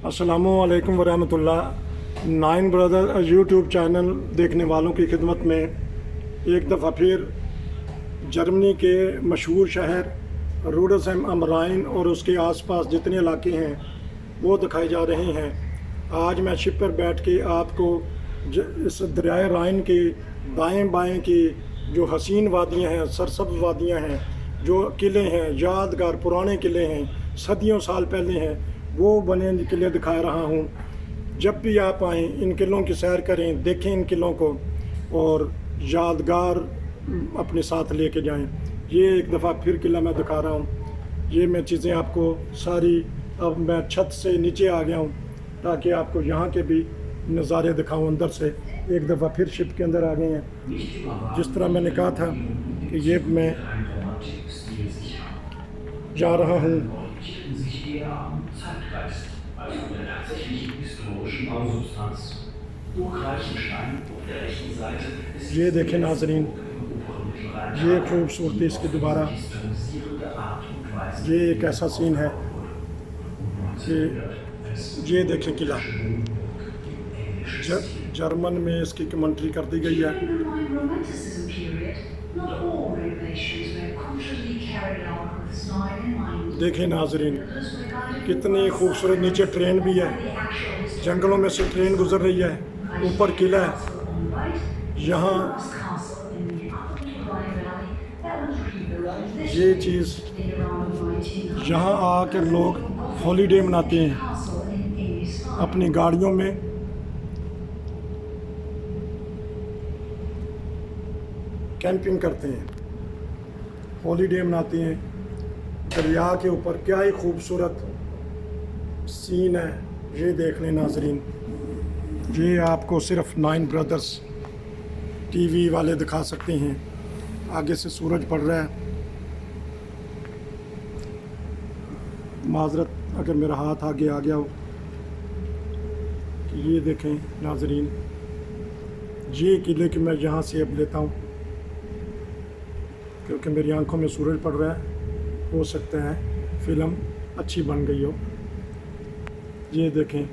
अस्सलामुअलैकुम वरहमतुल्लाह। Nine brother YouTube channel देखने वालों की खिदमत में एक दफ़ा फिर जर्मनी के मशहूर शहर रूडसहेम am Rhein और उसके आसपास जितने इलाके हैं वो दिखाए जा रहे हैं। आज मैं शिप पर बैठ के आपको इस दरियाए राइन के दाएं बाएं की जो हसीन वादियाँ हैं, सरसब्ज़ वादियाँ हैं, जो किले हैं, यादगार पुराने किले हैं, सदियों साल पहले हैं, वो बने किले दिखा रहा हूँ। जब भी आप आएँ इन किलों की सैर करें, देखें इन किलों को और यादगार अपने साथ लेके जाएं। ये एक दफ़ा फिर किला मैं दिखा रहा हूँ। ये मैं चीज़ें आपको सारी, अब मैं छत से नीचे आ गया हूँ ताकि आपको यहाँ के भी नज़ारे दिखाऊँ अंदर से। एक दफ़ा फिर शिप के अंदर आ गए हैं। जिस तरह मैंने कहा था कि ये मैं जा रहा हूँ। ये देखें नाज़रीन, ये खूबसूरती इसकी दोबारा, ये एक ऐसा सीन है कि ये देखें किला जर्मन में इसकी कमेंट्री कर दी गई है। देखें नाज़रीन कितनी खूबसूरत, नीचे ट्रेन भी है, जंगलों में से ट्रेन गुजर रही है, ऊपर किला है। यहाँ ये चीज़, यहाँ आकर लोग हॉलीडे मनाते हैं अपनी गाड़ियों में। कैंपिंग करते हैं, हॉलीडे मनाते हैं दरिया के ऊपर। क्या ही खूबसूरत सीन है, ये देख लें नाज़रीन। ये आपको सिर्फ नाइन ब्रदर्स टीवी वाले दिखा सकते हैं। आगे से सूरज पड़ रहा है, माजरत अगर मेरा हाथ आगे आ गया हो। ये देखें नाज़रीन, ये किले की मैं यहाँ से अब लेता हूँ क्योंकि मेरी आंखों में सूरज पड़ रहा है। हो सकता है फ़िल्म अच्छी बन गई हो। ये देखें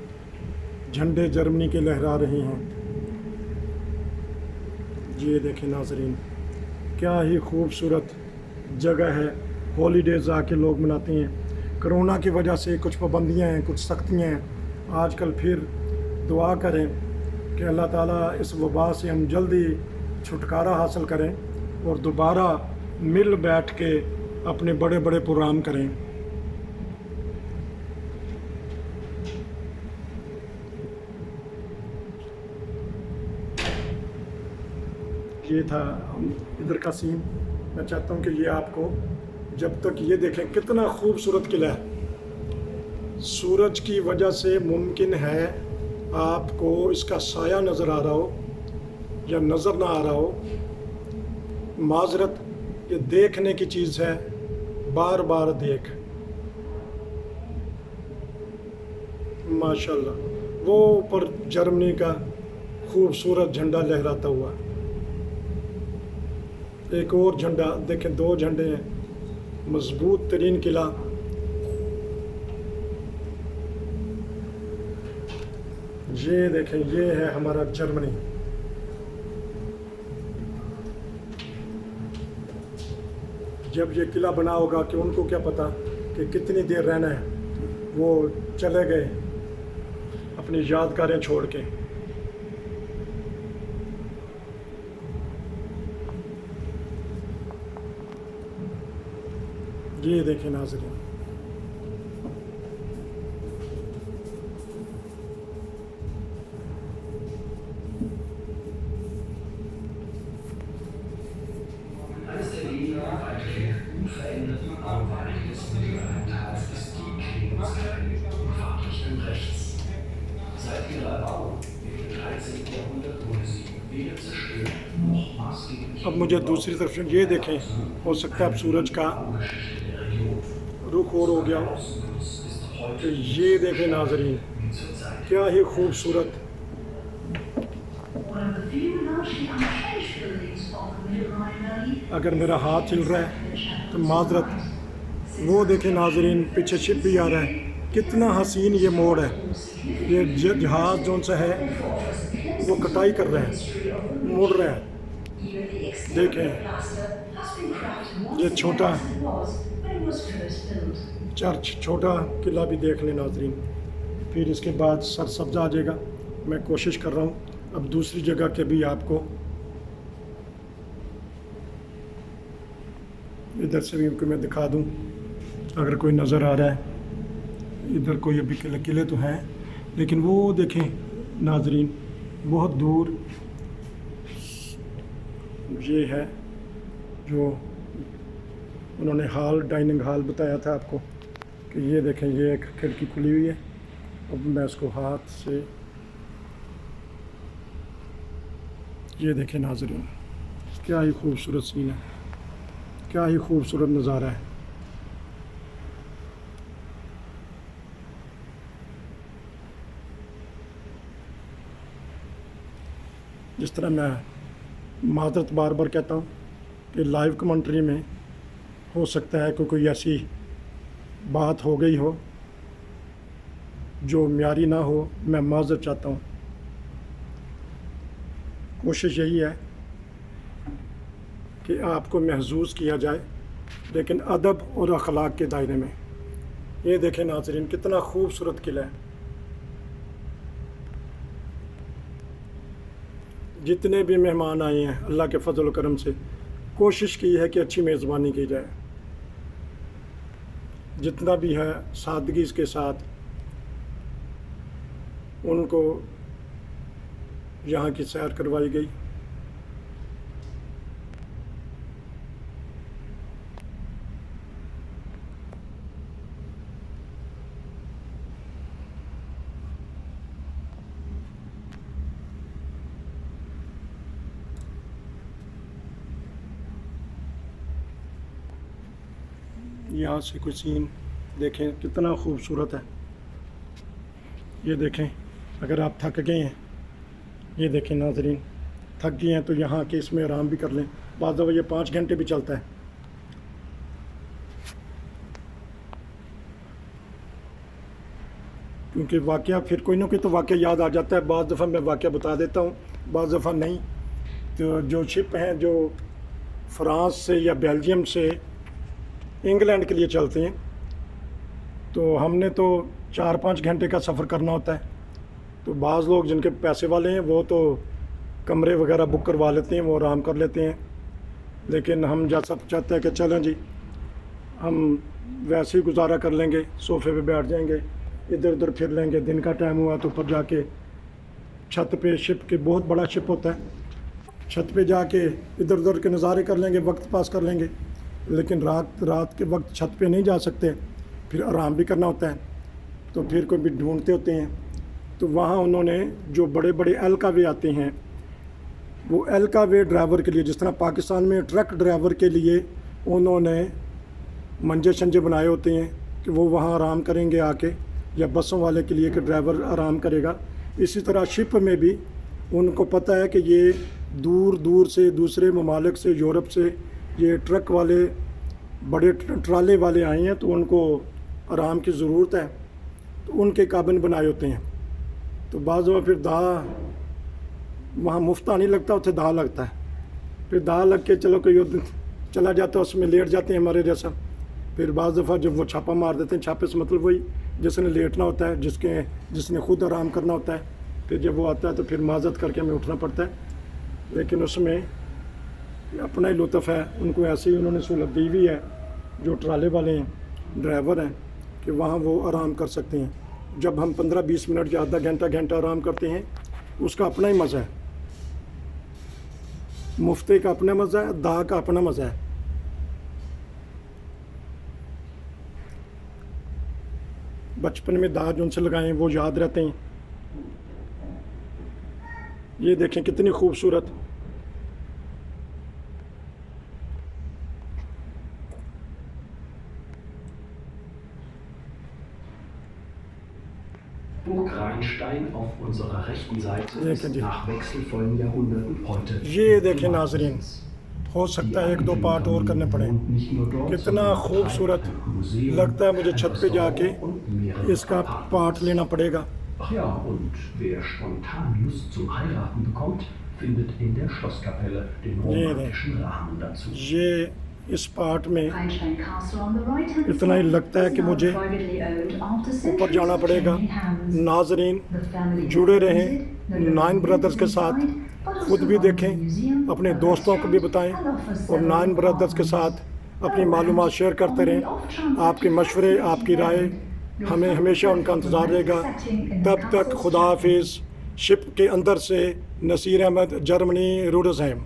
झंडे जर्मनी के लहरा रहे हैं। ये देखें नाज़रीन, क्या ही खूबसूरत जगह है। हॉलीडेज़ आके लोग मनाते हैं। कोरोना की वजह से कुछ पाबंदियां हैं, कुछ सख्तियां हैं। आजकल फिर दुआ करें कि अल्लाह ताला इस वबा से हम जल्दी छुटकारा हासिल करें और दोबारा मिल बैठ के अपने बड़े बड़े प्रोग्राम करें। ये था इधर का सीन। मैं चाहता हूँ कि ये आपको, जब तक ये देखें कितना खूबसूरत किला है। सूरज की वजह से मुमकिन है आपको इसका साया नज़र आ रहा हो या नज़र ना आ रहा हो। माजरत, ये देखने की चीज़ है, बार बार देख। माशाल्लाह वो ऊपर जर्मनी का खूबसूरत झंडा लहराता हुआ। एक और झंडा देखें, दो झंडे हैं। मजबूत तरीन किला। ये देखें, ये है हमारा जर्मनी। जब ये किला बना होगा कि उनको क्या पता कि कितनी देर रहना है, वो चले गए अपनी यादगारें छोड़ के। ये देखें नाज़रीन, अब मुझे दूसरी तरफ से ये देखें, हो सकता है अब सूरज का रुख और हो गया। तो ये देखें नाज़रीन, क्या ही खूबसूरत। अगर मेरा हाथ हिल रहा है तो माजरत। वो देखें नाज़रीन, पीछे शिप भी आ रहा है। कितना हसीन ये मोड़ है। ये जहाज़ जो सा है वो कटाई कर रहे हैं, मुड़ रहे हैं। देखें, ये छोटा चर्च, छोटा किला भी देख लें नाज़रीन। फिर इसके बाद सरसब्जा आ जाएगा। मैं कोशिश कर रहा हूँ अब दूसरी जगह के भी आपको इधर से भी मैं दिखा दूँ, अगर कोई नज़र आ रहा है। इधर कोई अभी किले तो हैं, लेकिन वो देखें नाज़रीन, बहुत दूर ये है जो उन्होंने हॉल, डाइनिंग हॉल बताया था आपको कि ये देखें, ये एक खिड़की खुली हुई है। अब मैं इसको हाथ से, ये देखें नाज़रीन, क्या ही खूबसूरत सीन है, क्या ही खूबसूरत नज़ारा है। जिस तरह मैं मादरत बार बार कहता हूँ कि लाइव कमेंट्री में हो सकता है कि कोई ऐसी बात हो गई हो जो म्यारी ना हो, मैं माज़रत चाहता हूँ। कोशिश यही है कि आपको महसूस किया जाए, लेकिन अदब और अखलाक के दायरे में। ये देखें नाज़रीन, कितना खूबसूरत किला है। जितने भी मेहमान आए हैं, अल्लाह के फजल व करम से कोशिश की है कि अच्छी मेज़बानी की जाए। जितना भी है सादगी के साथ उनको यहाँ की सैर करवाई गई। यहाँ से कुछ सीन देखें, कितना खूबसूरत है। ये देखें, अगर आप थक गए हैं, ये देखें नाज़रीन, थक गए हैं तो यहाँ के इसमें आराम भी कर लें। बाद दफ़ा ये 5 घंटे भी चलता है। क्योंकि वाक़या फिर कोई ना कोई तो वाक़या याद आ जाता है। बाद दफ़ा मैं वाक़या बता देता हूँ, बाद दफ़ा नहीं। तो जो शिप हैं जो फ्रांस से या बेल्जियम से इंग्लैंड के लिए चलते हैं, तो हमने तो 4-5 घंटे का सफ़र करना होता है। तो बाज़ लोग जिनके पैसे वाले हैं वो तो कमरे वगैरह बुक करवा लेते हैं, वो आराम कर लेते हैं। लेकिन हम जैसा चाहते हैं कि चलें जी, हम वैसे ही गुजारा कर लेंगे, सोफ़े पे बैठ जाएंगे, इधर उधर फिर लेंगे। दिन का टाइम हुआ तो ऊपर जाके छत पे, शिप के बहुत बड़ा शिप होता है, छत पे जाके इधर उधर के नज़ारे कर लेंगे, वक्त पास कर लेंगे। लेकिन रात के वक्त छत पे नहीं जा सकते, फिर आराम भी करना होता है, तो फिर कोई भी ढूंढते होते हैं। तो वहाँ उन्होंने जो बड़े बड़े एलकावे आते हैं, वो एलकावे ड्राइवर के लिए, जिस तरह पाकिस्तान में ट्रक ड्राइवर के लिए उन्होंने मंजे शंजे बनाए होते हैं कि वो वहाँ आराम करेंगे आके, या बसों वाले के लिए कि ड्राइवर आराम करेगा। इसी तरह शिप में भी उनको पता है कि ये दूर दूर से, दूसरे ममालिक से, यूरोप से ये ट्रक वाले, बड़े ट्राले वाले आए हैं, तो उनको आराम की ज़रूरत है, तो उनके काबिन बनाए होते हैं। तो बाज़ दफ़ा फिर दाह वहाँ मुफ्ता नहीं लगता, उसे दाह लगता है। फिर दाह लग के चलो कोई चला जाता है, उसमें लेट जाते हैं हमारे जैसा। फिर बाज़ दफ़ा जब वो छापा मार देते हैं, छापे से मतलब वही जिसने लेटना होता है, जिसने खुद आराम करना होता है। फिर जब वो आता है तो फिर माजत करके हमें उठना पड़ता है। लेकिन उसमें अपना ही लुत्फ़ है। उनको ऐसे ही उन्होंने सहूलत दी हुई है, जो ट्राले वाले हैं, ड्राइवर हैं, कि वहाँ वो आराम कर सकते हैं। जब हम 15-20 मिनट या आधा घंटा आराम करते हैं, उसका अपना ही मज़ा है। मुफ्ते का अपना मज़ा है, दाह का अपना मज़ा है। बचपन में दाह जो उनसे लगाए वो याद रहते हैं। ये देखें कितनी खूबसूरत। Burg Rheinstein auf unserer rechten Seite ist देखें जी, nach wechselvollen Jahrhunderten heute ये देखें नाज़रीन, हो सकता है 1-2 पार्ट और करने पड़े। कितना खूबसूरत लगता है, मुझे छत पे जाके इसका पार्ट लेना पड़ेगा। Ja, und wer spontan Lust zum Heiraten bekommt, findet in der Schlosskapelle den romantischen Rahmen dazu. ये इस पार्ट में Einstein Castle on the right-hand इतना ही side लगता है is कि now मुझे privately owned after ऊपर centuries जाना of पड़ेगा। changing hands. नाजरीन The family जुड़े that रहें owns it not only nine brothers के lives साथ, inside, but also खुद भी runs a देखें, museum, अपने a दोस्तों को भी restaurant, बताएं and offers और several नाइन ब्रदर्स के farms. साथ अपनी मालूमात शेयर करते रहें। आपके मशवरे, आपकी राय हमें हमेशा उनका इंतज़ार रहेगा। तब तक खुदा हाफिज़। शिप के अंदर से नसीर अहमद, जर्मनी, रूडसहेम।